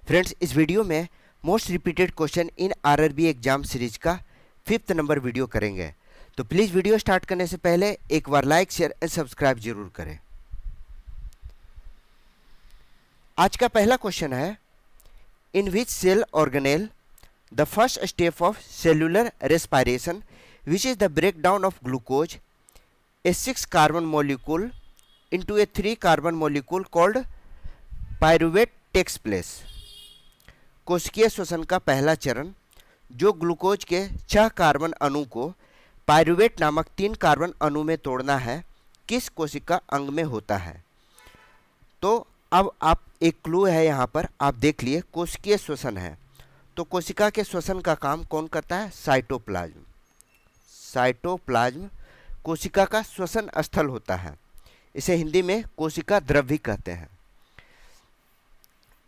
Friends, इस video में most repeated question in RRB exam series का 5th नंबर वीडियो करेंगे। तो प्लीज़ वीडियो स्टार्ट करने से पहले एक बार लाइक, शेयर एंड सब्सक्राइब जरूर करें। आज का पहला क्वेश्चन है, in which cell organelle the first step of cellular respiration which is the breakdown of glucose a 6 carbon molecule into a 3 carbon molecule called pyruvate takes place. कोशिकीय श्वसन का पहला चरण जो ग्लूकोज के 6 कार्बन अणु को पायरुवेट नामक 3 कार्बन अणु में तोड़ना है, किस कोशिका अंग में होता है? तो अब आप एक क्लू है यहाँ पर, आप देख लिए कोशिकीय श्वसन है, तो कोशिका के श्वसन का काम कौन करता है? साइटोप्लाज्म। साइटोप्लाज्म कोशिका का श्वसन स्थल होता है, इसे हिंदी में कोशिका द्रव्य भी कहते हैं।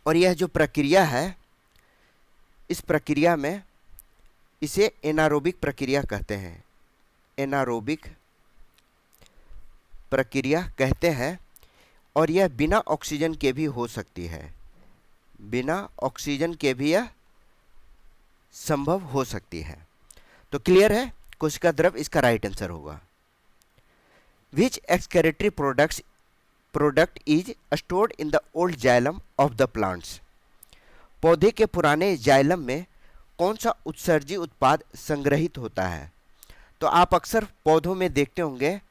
और यह जो प्रक्रिया है, इस प्रक्रिया में इसे एनारोबिक प्रक्रिया कहते हैं। एनारोबिक प्रक्रिया कहते हैं और यह बिना ऑक्सीजन के भी हो सकती है। बिना ऑक्सीजन के भी यह संभव हो सकती है। तो क्लियर है, कोशिका द्रव्य इसका राइट आंसर होगा। Which excretory product is stored in the old xylem of the plants? पौधे के पुराने जाइलम में कौन सा उत्सर्जी उत्पाद संग्रहित होता है? तो आप अक्सर पौधों में देखते होंगे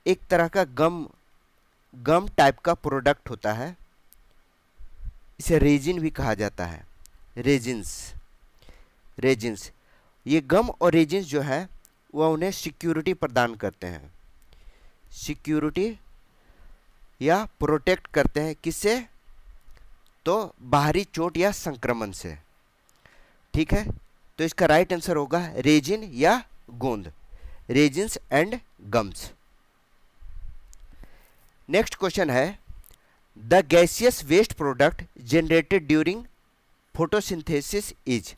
एक तरह का गम टाइप का प्रोडक्ट होता है, इसे रेजिन भी कहा जाता है। रेजिन्स ये गम और रेजिन्स जो है वह उन्हें सिक्योरिटी प्रदान करते हैं। सिक्योरिटी या प्रोटेक्ट करते हैं, किससे? तो बाहरी चोट या संक्रमण से। ठीक है, तो इसका राइट आंसर होगा रेजिन या गोंद, resins and gums. Next question है, the gaseous waste product generated during photosynthesis is.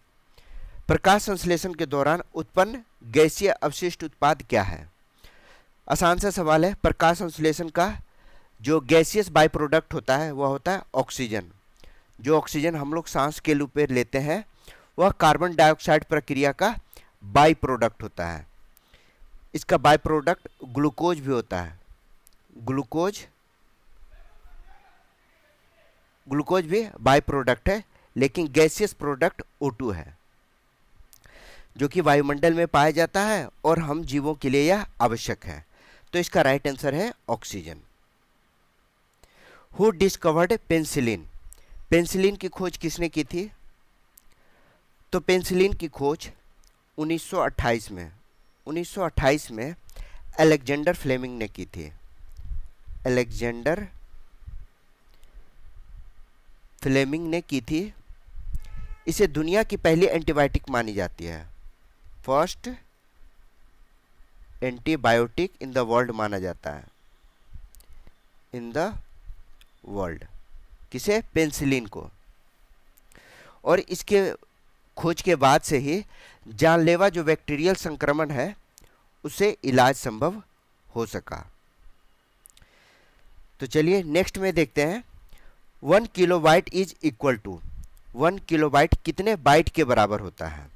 प्रकाश संश्लेषण के दौरान उत्पन्न गैसीय अवशिष्ट उत्पाद क्या है? आसान सा सवाल है। प्रकाश संश्लेषण का जो गैसियस बाई प्रोडक्ट होता है वह होता है ऑक्सीजन। जो ऑक्सीजन हम लोग सांस के रूप में लेते हैं वह कार्बन डाइऑक्साइड प्रक्रिया का बाई प्रोडक्ट होता है। इसका बाई प्रोडक्ट ग्लूकोज भी होता है। ग्लूकोज भी बाई प्रोडक्ट है, लेकिन गैसियस प्रोडक्ट O2 है जो कि वायुमंडल में पाया जाता है और हम जीवों के लिए यह आवश्यक है। तो इसका राइट आंसर है oxygen. Who discovered penicillin? Penicillin की खोज किसने की थी? तो पेंसिलिन की खोज 1928 में अलेक्जेंडर फ्लेमिंग ने की थी। अलेक्जेंडर फ्लेमिंग ने की थी। इसे दुनिया की पहली एंटीबायोटिक मानी जाती है। First antibiotic in the world माना जाता है। इन द वर्ल्ड किसे? पेंसिलिन को। और इसके खोज के बाद से ही जानलेवा जो बैक्टीरियल संक्रमण है उससे इलाज संभव हो सका। तो चलिए नेक्स्ट में देखते हैं, 1 kilobyte is equal to. 1 kilobyte कितने बाइट के बराबर होता है?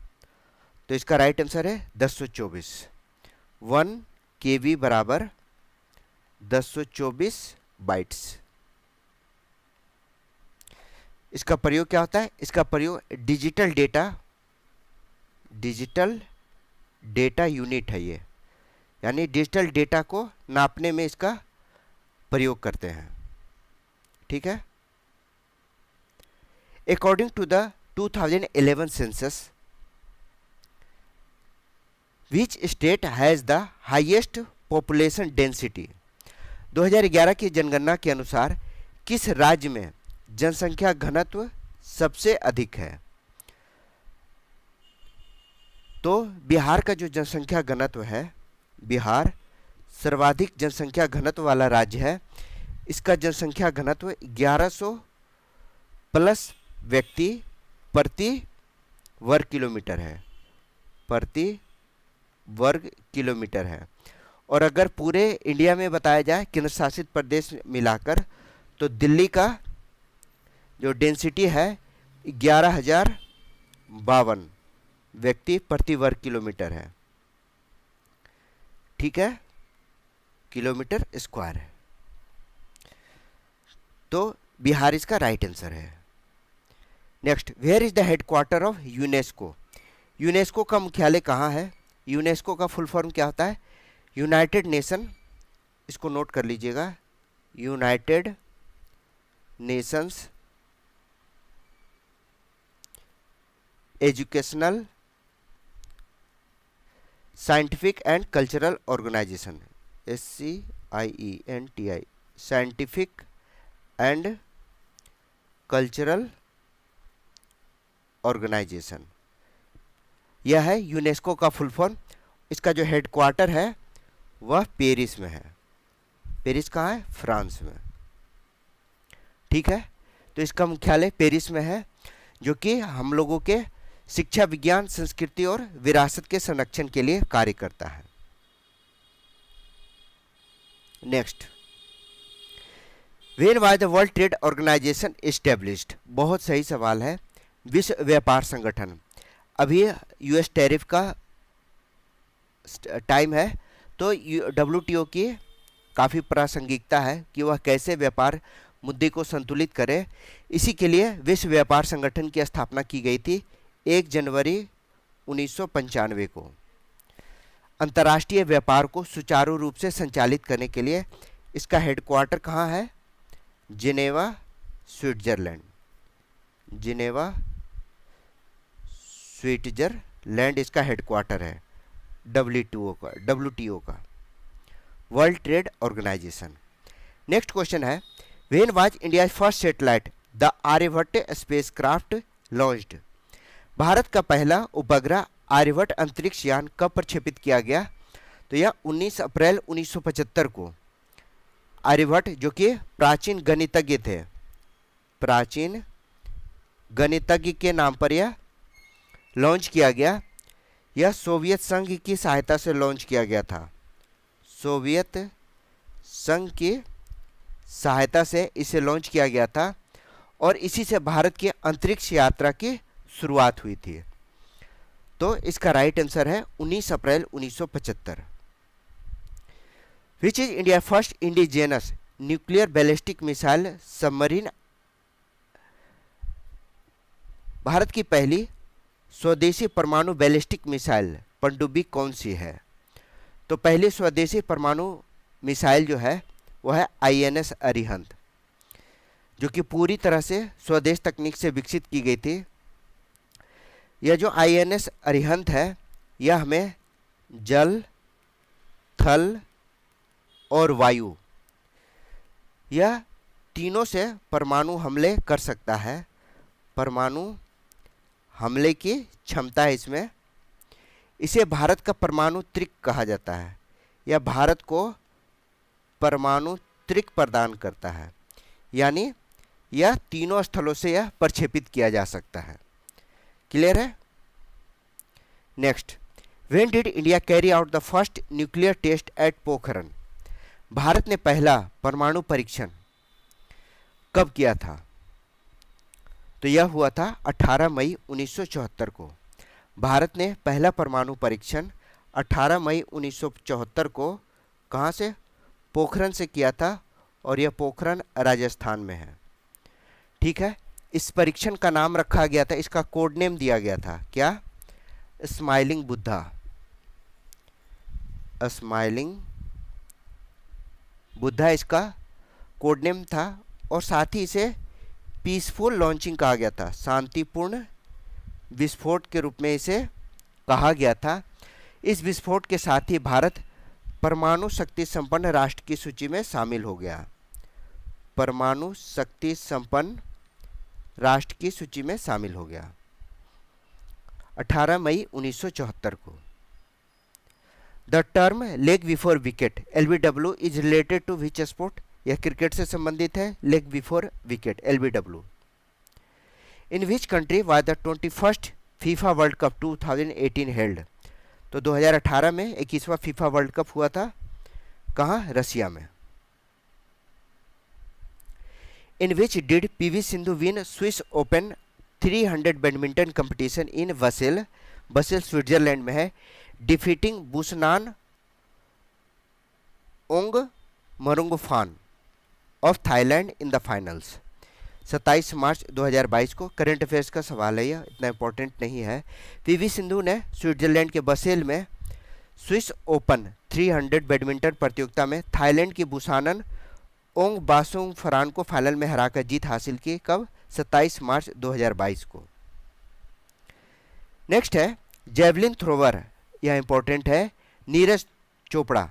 तो इसका राइट आंसर है 1024। 1 KB बराबर 1024 बाइट्स। इसका प्रयोग क्या होता है? इसका प्रयोग डिजिटल डेटा यूनिट है ये, यानी डिजिटल डेटा को नापने में इसका प्रयोग करते हैं। ठीक है। According to the 2011 census, which state has the highest population density? 2011 की जनगणना के अनुसार किस राज्य में जनसंख्या घनत्व सबसे अधिक है? तो बिहार का जो जनसंख्या घनत्व है, बिहार सर्वाधिक जनसंख्या घनत्व वाला राज्य है। इसका जनसंख्या घनत्व 1100 प्लस व्यक्ति प्रति वर्ग किलोमीटर है। प्रति वर्ग किलोमीटर है। और अगर पूरे इंडिया में बताया जाए केंद्र शासित प्रदेश मिलाकर, तो दिल्ली का जो डेंसिटी है 11,052 व्यक्ति प्रति वर्ग किलोमीटर है। ठीक है, किलोमीटर स्क्वायर है। तो बिहार इसका राइट आंसर है। Next, where is the headquarter of UNESCO? UNESCO का मुख्यालय कहाँ है? यूनेस्को का फुल फॉर्म क्या होता है? यूनाइटेड नेशन, इसको नोट कर लीजिएगा, United Nations Educational Scientific and Cultural Organization, SCIENTI, Scientific and Cultural Organization, यह है यूनेस्को का फुल फॉर्म। इसका जो हेडक्वार्टर है वह पेरिस में है। पेरिस कहाँ है? फ्रांस में। ठीक है, तो इसका मुख्यालय पेरिस में है, जो कि हम लोगों के शिक्षा, विज्ञान, संस्कृति और विरासत के संरक्षण के लिए कार्य करता है। Next, when was the World trade Organization established? बहुत सही सवाल है। विश्व व्यापार संगठन, अभी यूएस टैरिफ का टाइम है, तो WTO की काफ़ी प्रासंगिकता है कि वह कैसे व्यापार मुद्दे को संतुलित करे। इसी के लिए विश्व व्यापार संगठन की स्थापना की गई थी 1 जनवरी 1995 को। अंतर्राष्ट्रीय व्यापार को सुचारू रूप से संचालित करने के लिए इसका हेडक्वार्टर कहाँ है? Geneva, Switzerland. जिनेवा, स्विट्जरलैंड इसका हेडक्वार्टर है WTO का, world trade organization. Next question है, when was India first satellite the Aryabhata spacecraft launched? Bharat का पहला उपग्रह आर्यभट्ट अंतरिक्ष यान कब प्रक्षेपित किया गया? तो यह 19 अप्रैल 1975 को आर्यभट्ट, जो कि प्राचीन गणितज्ञ थे, प्राचीन गणितज्ञ के नाम पर यह लॉन्च किया गया। यह सोवियत संघ की सहायता से लॉन्च किया गया था। सोवियत संघ की सहायता से इसे लॉन्च किया गया था और इसी से भारत की अंतरिक्ष यात्रा की शुरुआत हुई थी। तो इसका राइट आंसर है 19 अप्रैल 1975। Which is India first indigenous nuclear ballistic missile submarine? Bharat की पहली स्वदेशी परमाणु बैलिस्टिक मिसाइल पनडुब्बी कौन सी है? तो पहली स्वदेशी परमाणु मिसाइल जो है वह है INS अरिहंत, जो कि पूरी तरह से स्वदेश तकनीक से विकसित की गई थी। यह जो INS अरिहंत है, यह हमें जल, थल और वायु, यह तीनों से परमाणु हमले कर सकता है। परमाणु हमले की क्षमता है इसमें। इसे भारत का परमाणु त्रिक कहा जाता है। यह भारत को परमाणु त्रिक प्रदान करता है, यानी यह तीनों स्थलों से यह प्रक्षेपित किया जा सकता है। क्लियर है? Next, when did India carry out the first nuclear test at Pokhran? Bharat ने पहला परमाणु परीक्षण कब किया था? तो यह हुआ था 18 मई 1974 को। भारत ने पहला परमाणु परीक्षण 18 मई 1974 को कहाँ से? पोखरण से किया था और यह पोखरण राजस्थान में है। ठीक है, इस परीक्षण का नाम रखा गया था, इसका कोड नेम दिया गया था क्या? स्माइलिंग बुद्धा। स्माइलिंग बुद्धा इसका कोड नेम था और साथ ही इसे पीसफुल लॉन्चिंग कहा गया था, शांतिपूर्ण विस्फोट के रूप में इसे कहा गया था। इस विस्फोट के साथ ही भारत परमाणु शक्ति संपन्न राष्ट्र की सूची में शामिल हो गया। परमाणु शक्ति संपन्न राष्ट्र की सूची में शामिल हो गया 18 मई 1974 को। The term leg before wicket LBW is related to which sport? यह क्रिकेट से संबंधित है। Leg before wicket LBW। In which country was the 21st FIFA world cup 2018 held? तो 2018 में 21वां फीफा वर्ल्ड कप हुआ था। कहाँ? रसिया में। In which did PV Sindhu win Swiss Open 300 badminton competition in Basel, Basel Switzerland में है, defeating Busanan Ongbamrungphan of Thailand in the finals. 27 March 2022 को। Current affairs का सवाल है, यह इतना इंपॉर्टेंट नहीं है। पीवी सिंधु ने स्विट्जरलैंड के बसेल में स्विस ओपन 300 बैडमिंटन प्रतियोगिता में थाईलैंड की बुसानन ओंग बासुंग फरान को फाइनल में हराकर जीत हासिल की। कब? 27 मार्च 2022 को। नेक्स्ट है जेवलिन थ्रोवर, यह इंपॉर्टेंट है। Neeraj Chopra,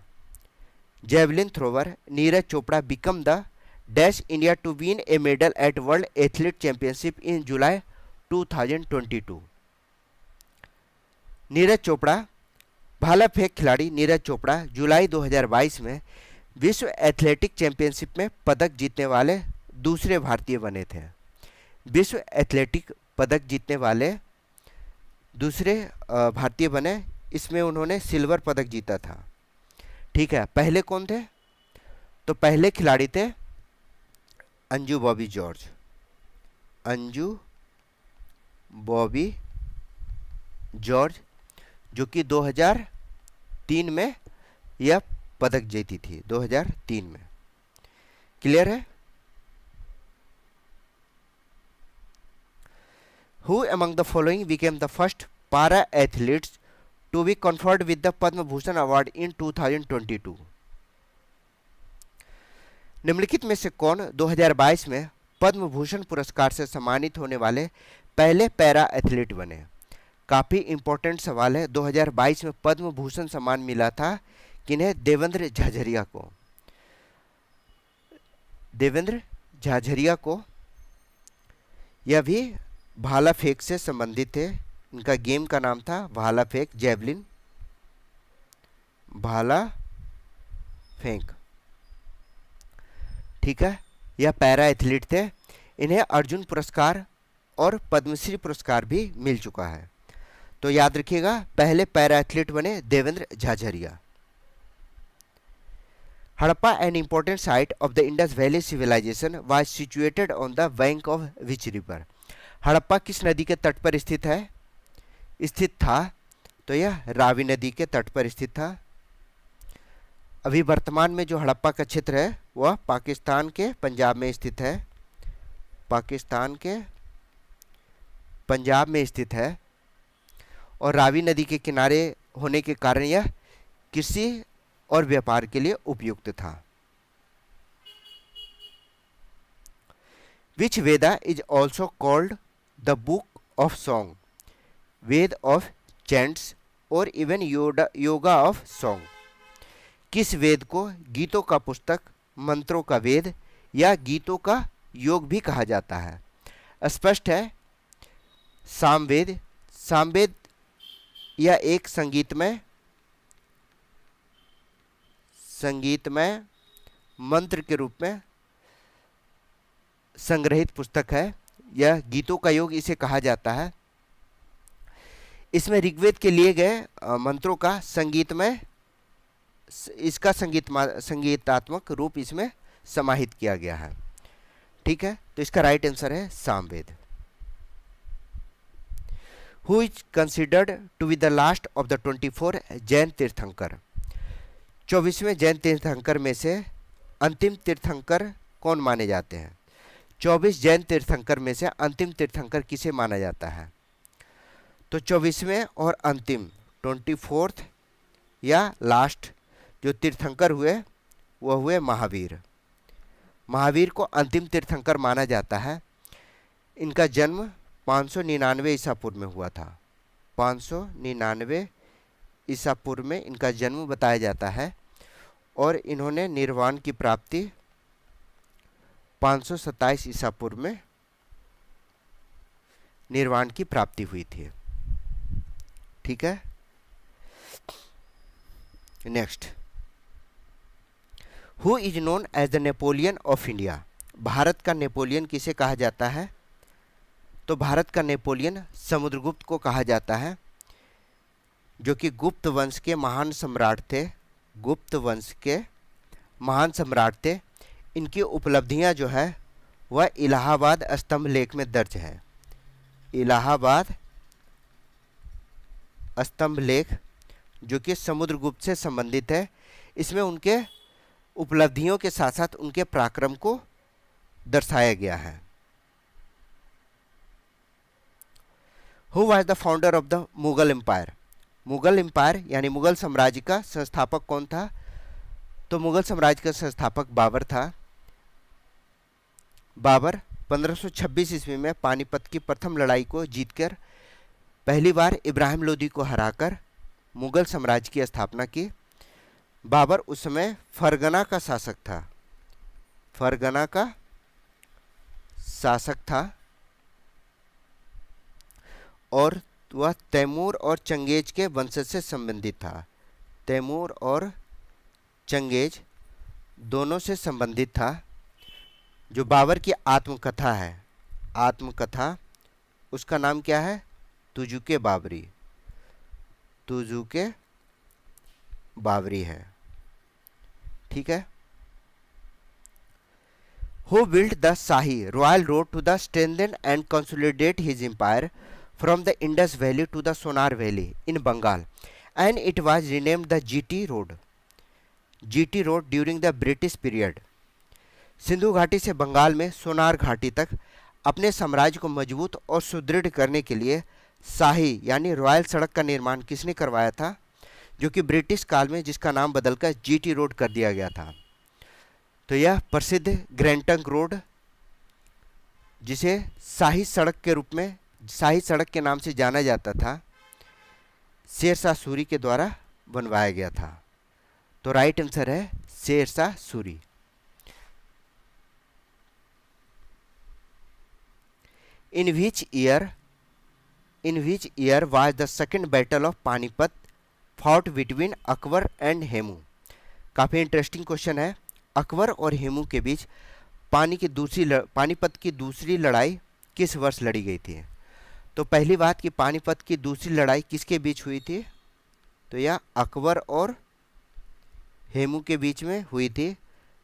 javelin thrower Neeraj Chopra become the dash India to win a medal at world athlete championship in July 2022। Neeraj Chopra, भाला फेंक खिलाड़ी नीरज चोपड़ा जुलाई 2022 में विश्व एथलेटिक चैंपियनशिप में पदक जीतने वाले दूसरे भारतीय बने थे। विश्व एथलेटिक पदक जीतने वाले दूसरे भारतीय बने, इसमें उन्होंने सिल्वर पदक जीता था। ठीक है, पहले कौन थे? तो पहले खिलाड़ी थे अंजू बॉबी जॉर्ज, अंजू बॉबी जॉर्ज, जो कि 2003 में यह पदक जीती थी, 2003 में। क्लियर है? Who among the following became the first para athletes to be conferred with the Padma Bhushan Award in 2022? निम्नलिखित में से कौन 2022 में पद्म भूषण पुरस्कार से सम्मानित होने वाले पहले पैरा एथलीट बने? काफ़ी इंपॉर्टेंट सवाल है। 2022 में पद्म भूषण सम्मान मिला था किन्हें? देवेंद्र झाझरिया को। देवेंद्र झाझरिया को। यह भी भाला फेंक से संबंधित है। इनका गेम का नाम था भाला फेंक, जेवलिन भाला फेंक। ठीक है, यह पैरा एथलीट थे। इन्हें अर्जुन पुरस्कार और पद्मश्री पुरस्कार भी मिल चुका है। तो याद रखिएगा, पहले पैरा एथलीट बने Devendra Jhajharia. Harappa, an important site of the Indus valley civilisation, was situated on the bank of which river? Harappa किस नदी के तट पर स्थित था? तो यह रावी नदी के तट पर स्थित था। अभी वर्तमान में जो हड़प्पा का क्षेत्र है वह पाकिस्तान के पंजाब में स्थित है। पाकिस्तान के पंजाब में स्थित है और रावी नदी के किनारे होने के कारण यह कृषि और व्यापार के लिए उपयुक्त था। Which Veda is also called the book of song, Veda of chants और इवन योगा ऑफ सॉन्ग? किस वेद को गीतों का पुस्तक, मंत्रों का वेद या गीतों का योग भी कहा जाता है? स्पष्ट है, सामवेद। सामवेद यह एक संगीतमय मंत्र के रूप में संग्रहित पुस्तक है। यह गीतों का योग इसे कहा जाता है। इसमें ऋग्वेद के लिए गए मंत्रों का संगीतात्मक रूप इसमें समाहित किया गया है। ठीक है, तो इसका राइट आंसर है Samaveda. Who is considered to be the last of the 24 Jain tirthankara? 24वें जैन तीर्थंकर में से अंतिम तीर्थंकर कौन माने जाते हैं? 24 जैन तीर्थंकर में से अंतिम तीर्थंकर किसे माना जाता है? तो 24वें और अंतिम 24th या लास्ट जो तीर्थंकर हुए वह हुए महावीर। महावीर को अंतिम तीर्थंकर माना जाता है। इनका जन्म 599 ईसा पूर्व में हुआ था। 599 ईसा पूर्व में इनका जन्म बताया जाता है और इन्होंने निर्वाण की प्राप्ति 527 ईसा पूर्व में निर्वाण की प्राप्ति हुई थी। ठीक है, next, who is known as the Napoleon of India? Bharat का नेपोलियन किसे कहा जाता है? तो भारत का नेपोलियन समुद्रगुप्त को कहा जाता है, जो कि गुप्त वंश के महान सम्राट थे। गुप्त वंश के महान सम्राट थे। इनकी उपलब्धियां जो है वह इलाहाबाद स्तंभ लेख में दर्ज है। इलाहाबाद स्तंभ लेख, जो कि समुद्रगुप्त से संबंधित है। इसमें उनके उपलब्धियों के साथ साथ उनके पराक्रम को दर्शाया गया है। Who was the founder of the Mughal empire? Mughal empire यानी मुगल साम्राज्य का संस्थापक कौन था? तो मुगल साम्राज्य का संस्थापक बाबर था। बाबर 1526 ईस्वी में पानीपत की प्रथम लड़ाई को जीतकर पहली बार इब्राहिम लोदी को हराकर मुगल साम्राज्य की स्थापना की। बाबर उस समय फरगना का शासक था। फरगना का शासक था और वह तैमूर और चंगेज के वंशज से संबंधित था। तैमूर और चंगेज दोनों से संबंधित था। जो बाबर की आत्मकथा है, आत्मकथा, उसका नाम क्या है? तुजुके बाबरी। तुजुके बाबरी है, ठीक है। Who built the Shahi Royal Road to the strengthen and consolidate his empire from the Indus Valley to the Sonar Valley in Bengal, and it was renamed the GT Road. GT Road during the British period. Sindhu घाटी से बंगाल में सोनार घाटी तक अपने साम्राज्य को मजबूत और सुदृढ़ करने के लिए शाही यानी रॉयल सड़क का निर्माण किसने करवाया था? जो कि ब्रिटिश काल में जिसका नाम बदलकर जीटी रोड कर दिया गया था। तो यह प्रसिद्ध ग्रैंड ट्रंक रोड, जिसे शाही सड़क के रूप में, शाही सड़क के नाम से जाना जाता था, शेरशाह सूरी के द्वारा बनवाया गया था। तो राइट आंसर है Sher Shah Suri. In which year was the second battle of Panipat fought between Akbar and Hemu? काफ़ी इंटरेस्टिंग क्वेश्चन है। अकबर और हेमू के बीच पानीपत की दूसरी लड़ाई किस वर्ष लड़ी गई थी? तो पहली बात कि पानीपत की दूसरी लड़ाई किसके बीच हुई थी? तो यह अकबर और हेमू के बीच में हुई थी,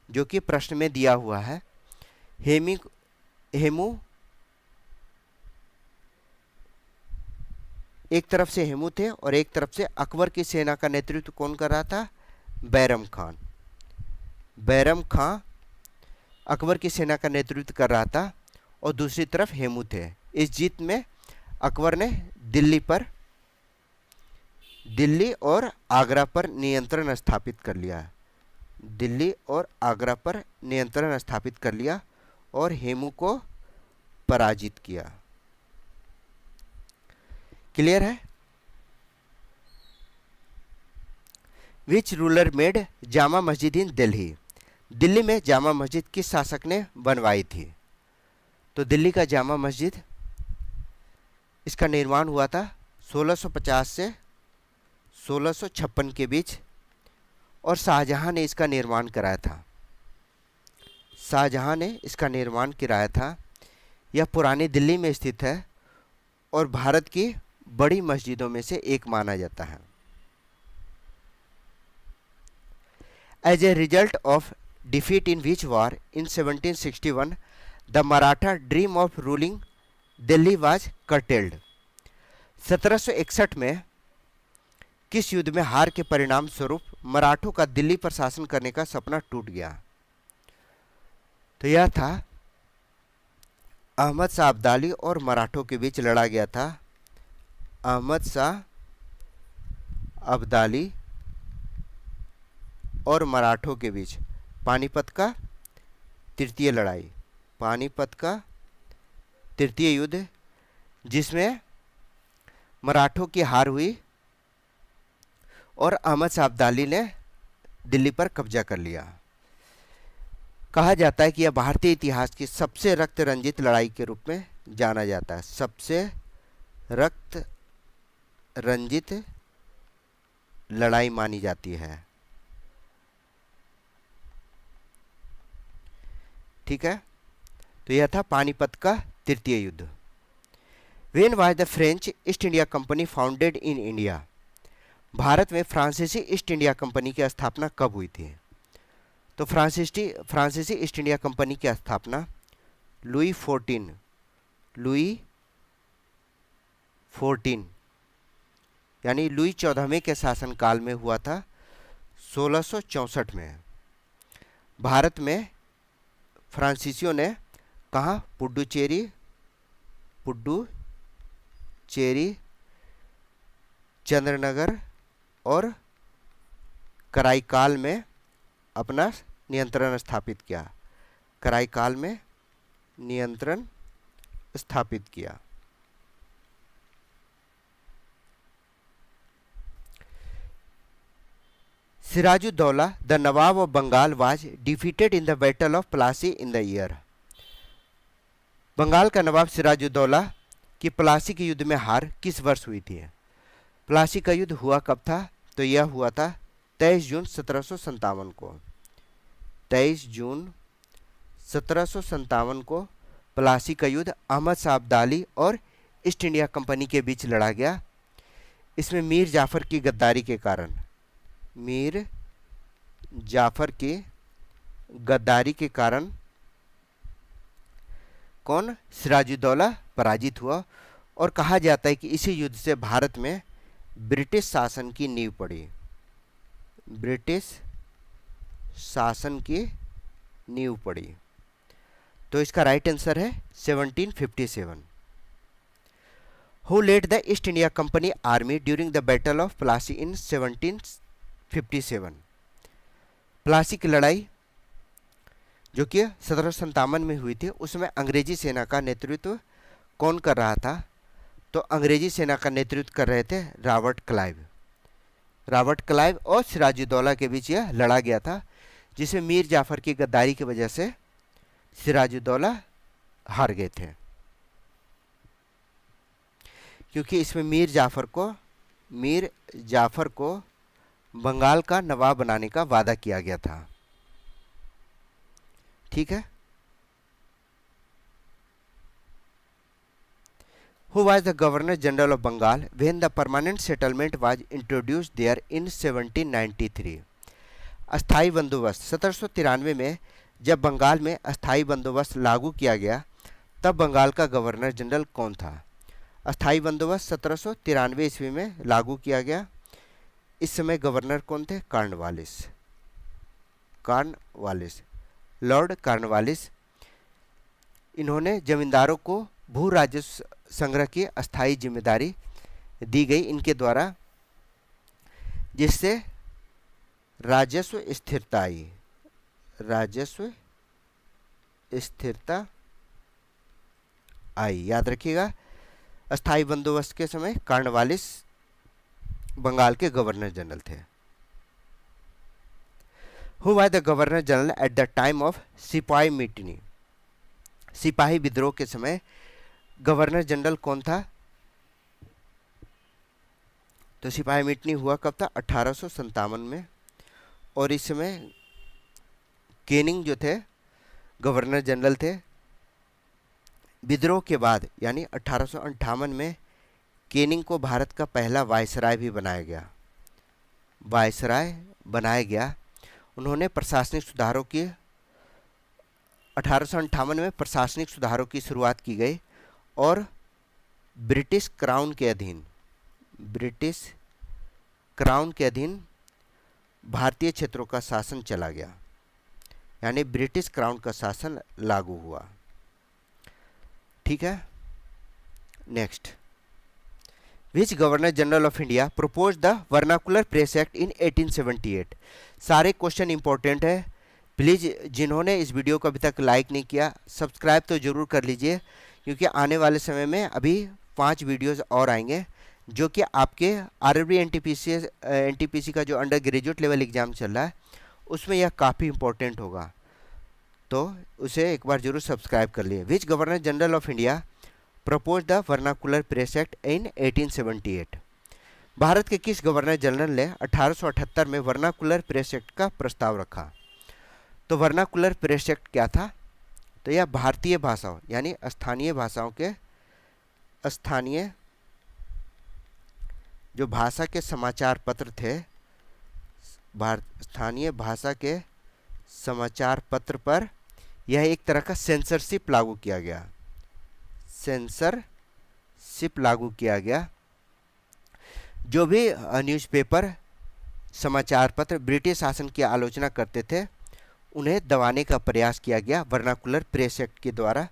जो कि प्रश्न में दिया हुआ है। हेमू एक तरफ से हेमू थे और एक तरफ से अकबर की सेना का नेतृत्व कौन कर रहा था? बैरम खान। बैरम खां अकबर की सेना का नेतृत्व कर रहा था और दूसरी तरफ हेमू थे। इस जीत में अकबर ने दिल्ली और आगरा पर नियंत्रण स्थापित कर लिया। दिल्ली और आगरा पर नियंत्रण स्थापित कर लिया और हेमू को पराजित किया। क्लियर है? Which ruler made Jama Masjid इन दिल्ली? दिल्ली में जामा मस्जिद किस शासक ने बनवाई थी? तो दिल्ली का जामा मस्जिद, इसका निर्माण हुआ था 1650 से 1656 के बीच और शाहजहां ने इसका निर्माण कराया था। शाहजहां ने इसका निर्माण कराया था। यह पुरानी दिल्ली में स्थित है और भारत की बड़ी मस्जिदों में से एक माना जाता है। As a result of defeat in which war in 1761 the Maratha dream of ruling Delhi was curtailed? 1761 में किस युद्ध में हार के परिणाम स्वरूप मराठों का दिल्ली पर शासन करने का सपना टूट गया? तो यह था अहमद शाह अब्दाली और मराठों के बीच लड़ा गया था। अहमद शाह अब्दाली और मराठों के बीच पानीपत का तृतीय लड़ाई, पानीपत का तृतीय युद्ध, जिसमें मराठों की हार हुई और अहमद शाह अब्दाली ने दिल्ली पर कब्जा कर लिया। कहा जाता है कि यह भारतीय इतिहास की सबसे रक्त रंजित लड़ाई के रूप में जाना जाता है। सबसे रक्त रंजित लड़ाई मानी जाती है। ठीक है, तो यह था पानीपत का तृतीय युद्ध। When was the French east India company founded in India? Bharat में फ्रांसीसी ईस्ट इंडिया कंपनी की स्थापना कब हुई थी? तो फ्रांसीसी ईस्ट इंडिया कंपनी की स्थापना लुई 14 यानी लुई 14वें के शासनकाल में हुआ था 1664 में। भारत में फ्रांसीसियों ने कहाँ पुडुचेरी चंद्रनगर और कराईकाल में अपना नियंत्रण स्थापित किया। कराईकाल में नियंत्रण स्थापित किया। Sirajuddaula the nawab of Bengal was defeated in the battle of Plassey in the year. Bengal का नवाब सिराजुद्दौला की प्लासी के युद्ध में हार किस वर्ष हुई थी? प्लासी का युद्ध हुआ कब था? तो यह हुआ था 23 जून 1757 को। 23 जून 1757 को प्लासी का युद्ध अहमद शाह अब्दाली और ईस्ट इंडिया कंपनी के बीच लड़ा गया। इसमें मीर जाफर की गद्दारी के कारण कौन? सिराजुद्दौला पराजित हुआ और कहा जाता है कि इसी युद्ध से भारत में ब्रिटिश शासन की नींव पड़ी। ब्रिटिश शासन की नींव पड़ी। तो इसका राइट आंसर है 1757। Who led the East India company army during the battle of Plassey in 1757? Plassey की लड़ाई जो कि 1757 में हुई थी, उसमें अंग्रेजी सेना का नेतृत्व कौन कर रहा था? तो अंग्रेजी सेना का नेतृत्व कर रहे थे रॉबर्ट क्लाइव और सिराजुद्दौला के बीच यह लड़ा गया था, जिसमें मीर जाफर की गद्दारी की वजह से सिराजुद्दौला हार गए थे, क्योंकि इसमें मीर जाफर को बंगाल का नवाब बनाने का वादा किया गया था। ठीक है। Who was the Governor General of Bengal when the permanent settlement was introduced there in 1793? अस्थाई बंदोबस्त 1793 में जब बंगाल में अस्थाई बंदोबस्त लागू किया गया, तब बंगाल का गवर्नर जनरल कौन था? अस्थाई बंदोबस्त 1793 ईस्वी में लागू किया गया। इस समय गवर्नर कौन थे? Cornwallis, Lord Cornwallis. इन्होंने जमींदारों को भू राजस्व संग्रह की अस्थायी जिम्मेदारी दी गई इनके द्वारा, जिससे राजस्व स्थिरता आई। याद रखिएगा, अस्थायी बंदोबस्त के समय कॉर्नवालिस बंगाल के गवर्नर जनरल थे। Who was the governor general at the time of सिपाही मिटनी? सिपाही विद्रोह के समय गवर्नर जनरल कौन था? तो सिपाही मिटनी हुआ कब था? 1857 में। और इस समय केनिंग जो थे गवर्नर जनरल थे। विद्रोह के बाद यानी 1858 में केनिंग को भारत का पहला वायसराय भी बनाया गया। उन्होंने प्रशासनिक सुधारों की 1858 में प्रशासनिक सुधारों की शुरुआत की गई और ब्रिटिश क्राउन के अधीन भारतीय क्षेत्रों का शासन चला गया, यानी ब्रिटिश क्राउन का शासन लागू हुआ। ठीक है। Next, which governor general of India propose the vernacular press act in 1878? सारे क्वेश्चन इंपॉर्टेंट है। प्लीज़ जिन्होंने इस वीडियो को अभी तक लाइक नहीं किया, सब्सक्राइब तो ज़रूर कर लीजिए, क्योंकि आने वाले समय में अभी 5 वीडियोस और आएंगे जो कि आपके आरआरबी एनटीपीसी का जो अंडर ग्रेजुएट लेवल एग्ज़ाम चल रहा है उसमें यह काफ़ी इंपॉर्टेंट होगा, तो उसे एक बार जरूर सब्सक्राइब कर लिए। Which governor general of India propose the vernacular press act in 1878? Bharat के किस गवर्नर जनरल ने 1878 में वर्नाकुलर प्रेस एक्ट का प्रस्ताव रखा? तो वर्नाकुलर प्रेस एक्ट क्या था? तो यह भारतीय भाषाओं यानी स्थानीय जो भाषा के समाचार पत्र थे, स्थानीय भाषा के समाचार पत्र पर यह एक तरह का सेंसरशिप लागू किया गया। सिप लागू किया गया। जो भी न्यूज़पेपर, समाचार पत्र ब्रिटिश शासन की आलोचना करते थे उन्हें दबाने का प्रयास किया गया वर्नाकुलर प्रेस एक्ट के द्वारा,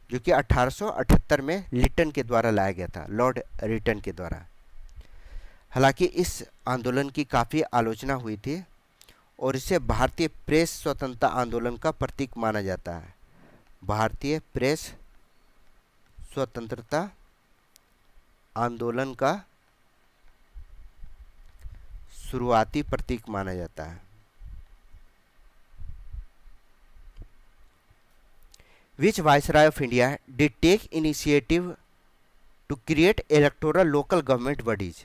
जो कि 1878 में लिटन के द्वारा लाया गया था, लॉर्ड रिटन के द्वारा। हालांकि इस आंदोलन की काफ़ी आलोचना हुई थी और इसे भारतीय प्रेस स्वतंत्रता आंदोलन का प्रतीक माना जाता है। भारतीय प्रेस स्वतंत्रता आंदोलन का शुरुआती प्रतीक माना जाता है। Which Viceroy of India did take initiative to create electoral local government bodies?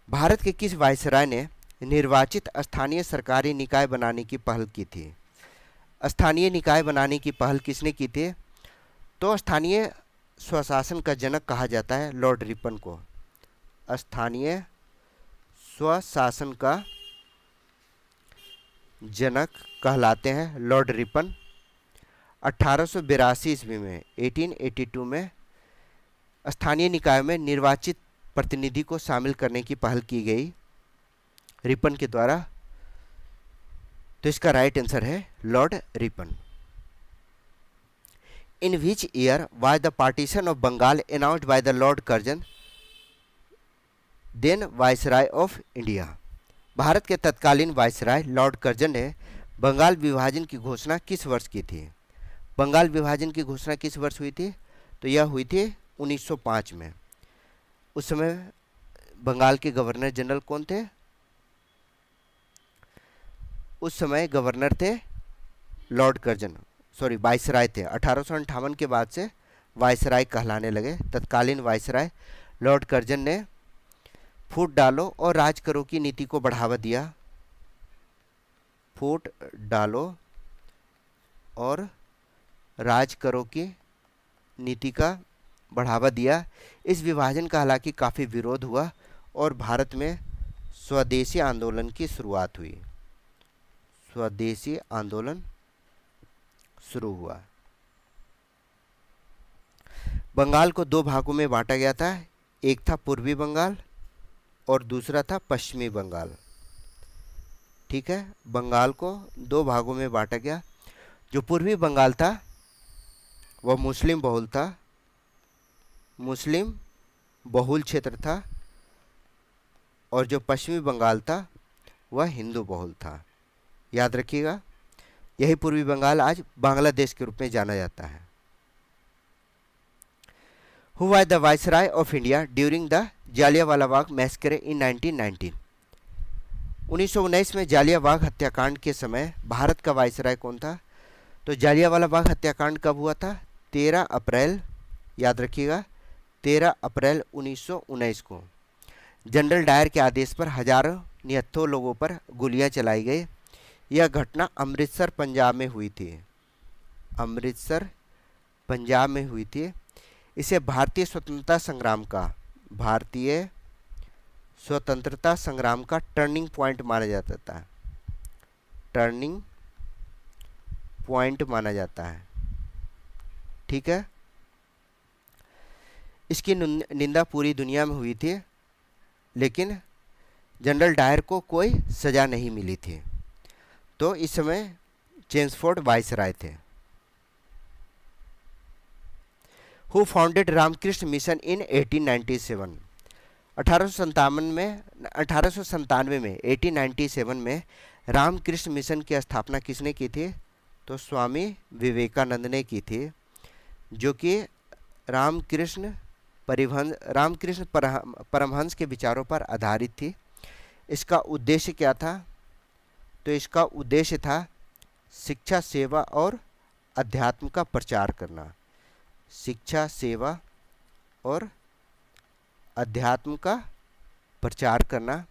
Bharat के किस वायसराय ने निर्वाचित स्थानीय सरकारी निकाय बनाने की पहल की थी? स्थानीय निकाय बनाने की पहल किसने की थी? तो स्थानीय स्वशासन का जनक कहा जाता है लॉर्ड रिपन को। स्थानीय स्वशासन का जनक कहलाते हैं लॉर्ड रिपन। 1882 ईस्वी में 1882 में स्थानीय निकाय में निर्वाचित प्रतिनिधि को शामिल करने की पहल की गई रिपन के द्वारा। तो इसका राइट आंसर है lord Ripon. In which year was the partition of Bengal announced by the lord Curzon, then viceroy of India? Bharat के तत्कालीन वायसराय लॉर्ड कर्जन ने बंगाल विभाजन की घोषणा किस वर्ष की थी? बंगाल विभाजन की घोषणा किस वर्ष हुई थी? तो यह हुई थी 1905 में। उस समय बंगाल के गवर्नर जनरल कौन थे? उस समय गवर्नर थे लॉर्ड कर्जन, सॉरी वायसराय थे। 1858 के बाद से वायसराय कहलाने लगे। तत्कालीन वायसराय लॉर्ड कर्जन ने फूट डालो और राज करो की नीति को बढ़ावा दिया। फूट डालो और राज करो की नीति का बढ़ावा दिया। इस विभाजन का हालांकि काफ़ी विरोध हुआ और भारत में स्वदेशी आंदोलन की शुरुआत हुई। स्वदेशी आंदोलन शुरू हुआ। बंगाल को दो भागों में बांटा गया था। एक था पूर्वी बंगाल और दूसरा था पश्चिमी बंगाल। ठीक है, बंगाल को दो भागों में बांटा गया। जो पूर्वी बंगाल था वह मुस्लिम बहुल था, मुस्लिम बहुल क्षेत्र था, और जो पश्चिमी बंगाल था वह हिंदू बहुल था। याद रखिएगा, यही पूर्वी बंगाल आज बांग्लादेश के रूप में जाना जाता है। Who was the Viceroy of India during the Jallianwala Bagh मैस्करे इन 1919? 1919 में जालियांवाला हत्याकांड के समय भारत का वायसराय कौन था? तो जालियांवाला बाग हत्याकांड कब हुआ था? 13 अप्रैल, याद रखिएगा, 13 अप्रैल 1919 को जनरल डायर के आदेश पर हजारों निहत्थों लोगों पर गोलियां चलाई गई। यह घटना अमृतसर पंजाब में हुई थी। अमृतसर पंजाब में हुई थी। इसे भारतीय स्वतंत्रता संग्राम का टर्निंग पॉइंट माना जाता था। टर्निंग पॉइंट माना जाता है। ठीक है, इसकी निंदा पूरी दुनिया में हुई थी, लेकिन जनरल डायर को कोई सजा नहीं मिली थी। तो इस समय चेम्सफोर्ड वायसराय थे। Who founded Ramakrishna mission in 1897? 1897 में 1897 में रामकृष्ण मिशन की स्थापना किसने की थी? तो स्वामी विवेकानंद ने की थी, जो कि रामकृष्ण परमहंस के विचारों पर आधारित थी। इसका उद्देश्य क्या था? तो इसका उद्देश्य था शिक्षा, सेवा और अध्यात्म का प्रचार करना। शिक्षा, सेवा और अध्यात्म का प्रचार करना।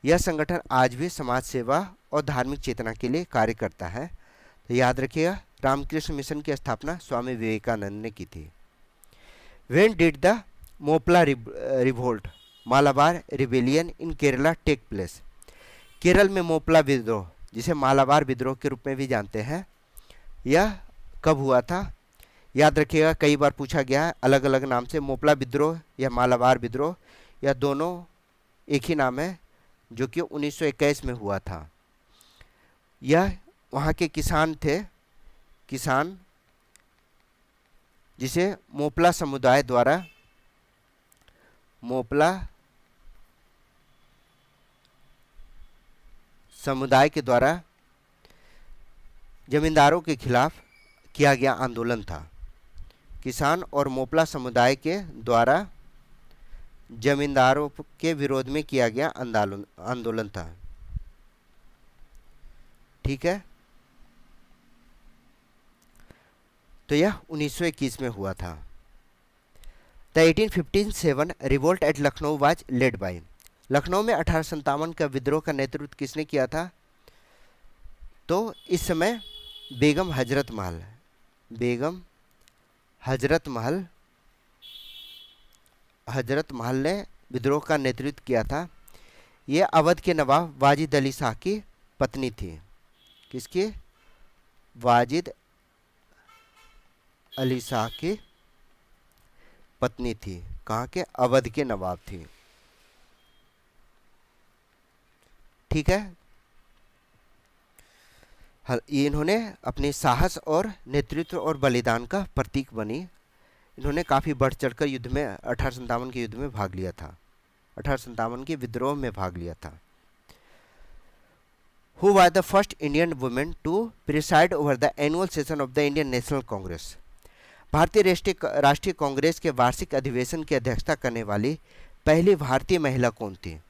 यह संगठन आज भी समाज सेवा और धार्मिक चेतना के लिए कार्य करता है। तो याद रखिएगा, रामकृष्ण मिशन की स्थापना स्वामी विवेकानंद ने की थी। When did the Moplah revolt, Malabar rebellion in Kerala take place? Kerala में मोपला विद्रोह, जिसे मालाबार विद्रोह के रूप में भी जानते हैं, यह कब हुआ था? याद रखिएगा, कई बार पूछा गया है अलग अलग नाम से, मोपला विद्रोह या मालाबार विद्रोह, या दोनों एक ही नाम है, जो कि 1921 में हुआ था। यह वहाँ के किसान थे, किसान जिसे मोपला समुदाय द्वारा, मोपला समुदाय के द्वारा जमींदारों के खिलाफ किया गया आंदोलन था। किसान और मोपला समुदाय के द्वारा जमींदारों के विरोध में किया गया आंदोलन था। ठीक है, तो यह 1921 में हुआ था। The 1857 revolt at Lucknow was led by, Lucknow में 1857 का विद्रोह का नेतृत्व किसने किया था? तो इस समय बेगम हजरत महल, बेगम हजरत महल ने विद्रोह का नेतृत्व किया था। ये अवध के नवाब वाजिद अली शाह की पत्नी थी। किसकी? वाजिद अली शाह की पत्नी थी। कहाँ के? अवध के नवाब थी। ठीक है, इन्होंने अपने साहस और नेतृत्व और बलिदान का प्रतीक बनी। इन्होंने काफ़ी बढ़ चढ़कर युद्ध में 1857 के युद्ध में भाग लिया था, 1857 के विद्रोह में भाग लिया था। Who was the first Indian woman to preside over the annual session of the Indian National Congress? भारतीय राष्ट्रीय कांग्रेस के वार्षिक अधिवेशन की अध्यक्षता करने वाली पहली भारतीय महिला कौन थी?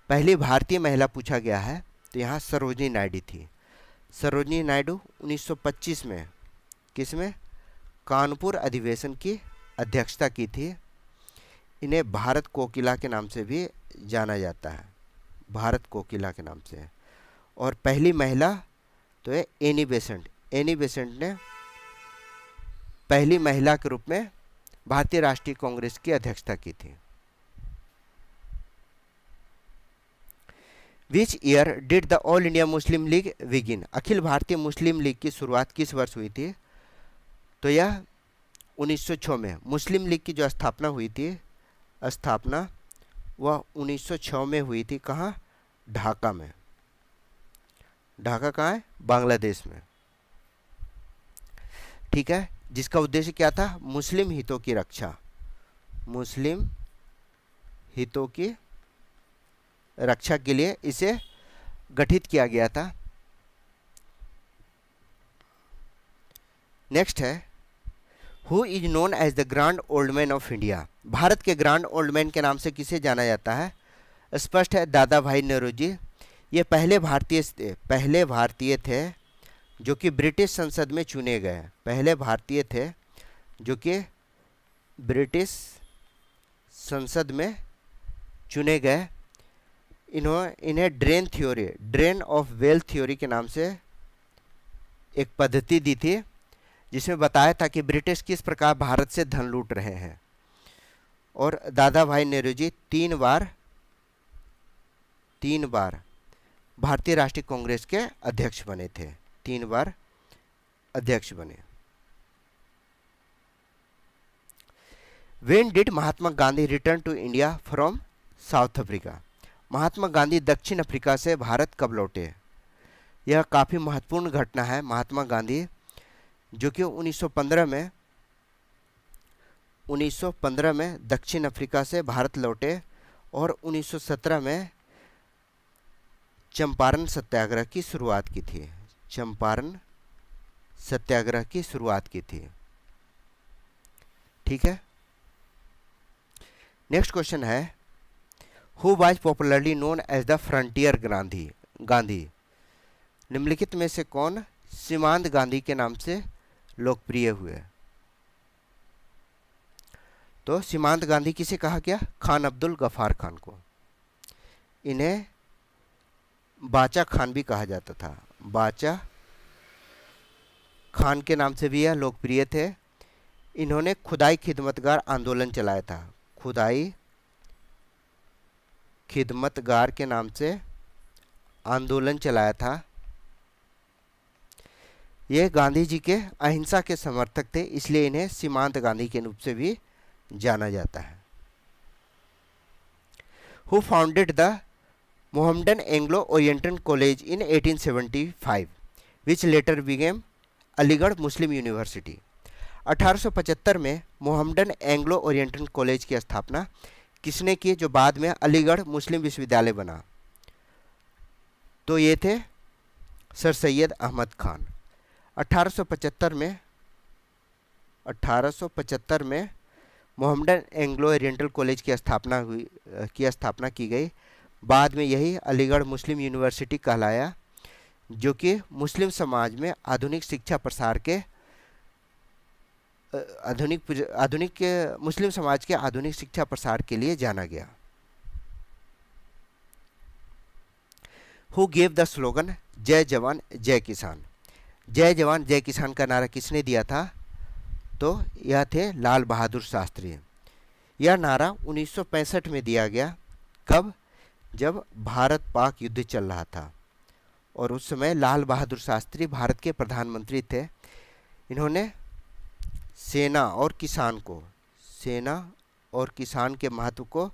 पहली भारतीय महिला पूछा गया है, तो यहाँ सरोजिनी नायडू थी। सरोजिनी नायडू 1925 में किसमें? कानपुर अधिवेशन की अध्यक्षता की थी। इन्हें भारत कोकिला के नाम से भी जाना जाता है, भारत कोकिला के नाम से। और पहली महिला तो है एनी बेसेंट। एनी बेसेंट ने पहली महिला के रूप में भारतीय राष्ट्रीय कांग्रेस की अध्यक्षता की थी। Which year did the All India Muslim League begin? अखिल भारतीय मुस्लिम लीग की शुरुआत किस वर्ष हुई थी? तो यह 1906 में। मुस्लिम लीग की जो स्थापना हुई थी, स्थापना वह 1906 में हुई थी। कहाँ? ढाका में। ढाका कहाँ है? बांग्लादेश में। ठीक है, जिसका उद्देश्य क्या था? मुस्लिम हितों की रक्षा, मुस्लिम हितों की रक्षा के लिए इसे गठित किया गया था। नेक्स्ट है, who is known as the grand old man of India? Bharat के ग्रैंड ओल्ड मैन के नाम से किसे जाना जाता है? स्पष्ट है, दादा भाई नेहरू। ये पहले भारतीय थे जो कि ब्रिटिश संसद में चुने गए। पहले भारतीय थे जो कि ब्रिटिश संसद में चुने गए। इन्हें ड्रेन ऑफ वेल्थ थ्योरी के नाम से एक पद्धति दी थी, जिसमें बताया था कि ब्रिटिश किस प्रकार भारत से धन लूट रहे हैं। और दादा भाई नेहरू जी तीन बार भारतीय राष्ट्रीय कांग्रेस के अध्यक्ष बने थे। 3 बार अध्यक्ष बने। When did Mahatma Gandhi return to India from South Africa? Mahatma Gandhi दक्षिण अफ्रीका से भारत कब लौटे? यह काफ़ी महत्वपूर्ण घटना है। महात्मा गांधी जो कि 1915 में दक्षिण अफ्रीका से भारत लौटे और 1917 में चंपारण सत्याग्रह की शुरुआत की थी। चंपारण सत्याग्रह की शुरुआत की थी। ठीक है, नेक्स्ट क्वेश्चन है, who was popularly known as the frontier Gandhi? निम्नलिखित में से कौन सीमांत गांधी के नाम से लोकप्रिय हुए? तो सीमांत गांधी किसे कहा गया? खान अब्दुल गफ्फार खान को। इन्हें बाचा खान भी कहा जाता था। बाचा खान के नाम से भी यह लोकप्रिय थे। इन्होंने खुदाई खिदमतगार आंदोलन चलाया था। खुदाई खिदमतगार के नाम से आंदोलन चलाया था। ये गांधी जी के अहिंसा के समर्थक थे, इसलिए इन्हें सीमांत गांधी के रूप से भी जाना जाता है। Who founded the Mohammedan Anglo oriental college in 1875 which letter became Aligarh Muslim university. 1875 में मोहम्मदन एंग्लो ओरिएंटल कॉलेज की स्थापना किसने की, जो बाद में अलीगढ़ मुस्लिम विश्वविद्यालय बना? तो ये थे सर सैयद अहमद खान। 1875 में मोहम्मदन एंग्लो ओरिएंटल कॉलेज की स्थापना की गई। बाद में यही अलीगढ़ मुस्लिम यूनिवर्सिटी कहलाया, जो कि मुस्लिम समाज में आधुनिक शिक्षा प्रसार के मुस्लिम समाज के आधुनिक शिक्षा प्रसार के लिए जाना गया। हु गेव द स्लोगन जय जवान जय किसान? जय जवान जय किसान का नारा किसने दिया था? तो यह थे लाल बहादुर शास्त्री। यह नारा 1965 में दिया गया। कब? जब भारत पाक युद्ध चल रहा था और उस समय लाल बहादुर शास्त्री भारत के प्रधानमंत्री थे। इन्होंने सेना और किसान के महत्व को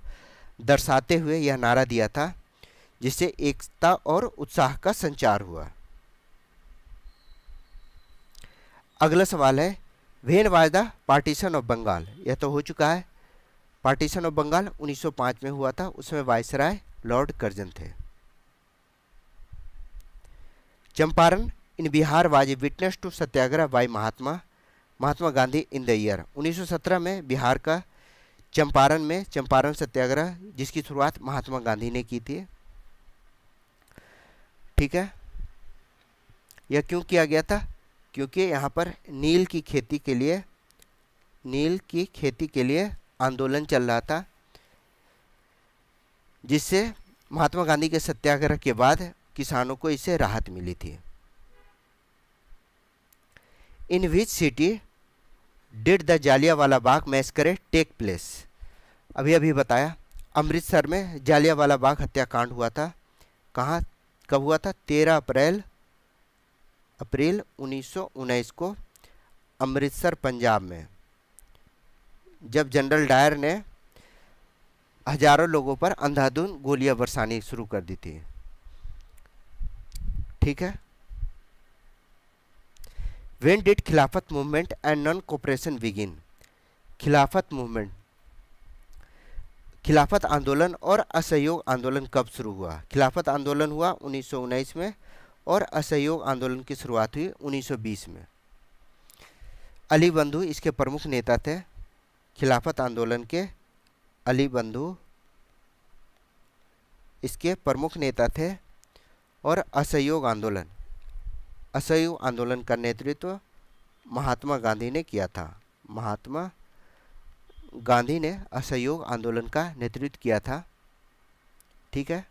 दर्शाते हुए यह नारा दिया था, जिससे एकता और उत्साह का संचार हुआ। अगला सवाल है, when was the partition of Bengal? यह तो हो चुका है। पार्टीशन ऑफ बंगाल 1905 में हुआ था। उसमें वायसराय लॉर्ड कर्जन थे। Champaran in Bihar was a witness to satyagraha by Mahatma Gandhi in the year. 1917 में बिहार का चंपारण सत्याग्रह, जिसकी शुरुआत महात्मा गांधी ने की थी। ठीक है, यह क्यों किया गया था? क्योंकि यहाँ पर नील की खेती के लिए आंदोलन चल रहा था, जिससे महात्मा गांधी के सत्याग्रह के बाद किसानों को इससे राहत मिली थी। In which city did the Jallianwala Bagh massacre take place? अभी बताया, अमृतसर में जालियांवाला बाग हत्याकांड हुआ था। कहाँ कब हुआ था? 13 अप्रैल 1919 को अमृतसर पंजाब में, जब जनरल डायर ने हजारों लोगों पर अंधाधुंध गोलियां बरसानी शुरू कर दी थी। ठीक है। व्हेन डिड खिलाफत movement and non cooperation begin? खिलाफत आंदोलन और असहयोग आंदोलन कब शुरू हुआ? खिलाफत आंदोलन हुआ 1919 में और असहयोग आंदोलन की शुरुआत हुई 1920 में। अली बंधु इसके प्रमुख नेता थे। खिलाफत आंदोलन के अली बंधु इसके प्रमुख नेता थे और असहयोग आंदोलन का नेतृत्व महात्मा गांधी ने किया था। महात्मा गांधी ने असहयोग आंदोलन का नेतृत्व किया था। ठीक है।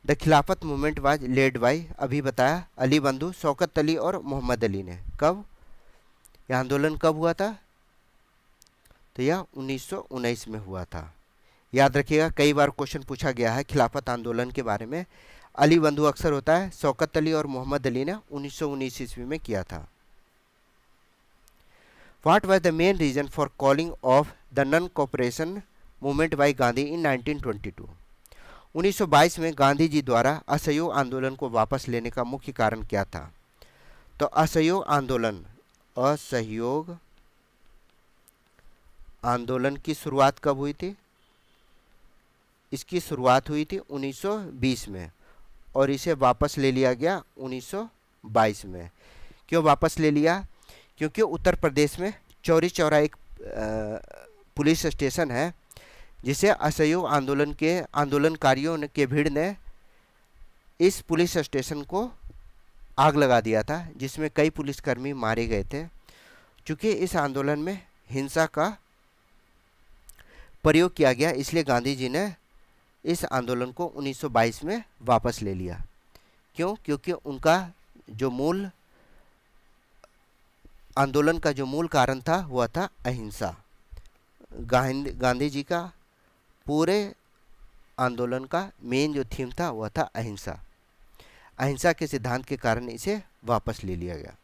द खिलाफत मूवमेंट वाज लेड बाय, अभी बताया, अली बंधु, शौकत अली और मोहम्मद अली ने। कब यह आंदोलन कब हुआ था? तो यह 1919 में हुआ था। याद रखिएगा, कई बार क्वेश्चन पूछा गया है खिलाफत आंदोलन के बारे में। अली बंधु अक्सर होता है, शौकत अली और मोहम्मद अली ने 1919 ईस्वी में किया था। What was the main reason for calling off the non-cooperation movement by Gandhi in 1922? 1922 में गांधी जी द्वारा असहयोग आंदोलन को वापस लेने का मुख्य कारण क्या था? तो असहयोग आंदोलन की शुरुआत कब हुई थी? इसकी शुरुआत हुई थी 1920 में और इसे वापस ले लिया गया 1922 में। क्यों वापस ले लिया? क्योंकि उत्तर प्रदेश में चौरी चौरा एक पुलिस स्टेशन है, जिसे असहयोग आंदोलनकारियों के भीड़ ने इस पुलिस स्टेशन को आग लगा दिया था, जिसमें कई पुलिसकर्मी मारे गए थे। चूँकि इस आंदोलन में हिंसा का प्रयोग किया गया, इसलिए गांधी जी ने इस आंदोलन को 1922 में वापस ले लिया। क्यों? क्योंकि उनका जो आंदोलन का जो मूल कारण था वह था अहिंसा। गांधी जी का पूरे आंदोलन का मेन जो थीम था वह था अहिंसा। अहिंसा के सिद्धांत के कारण इसे वापस ले लिया गया।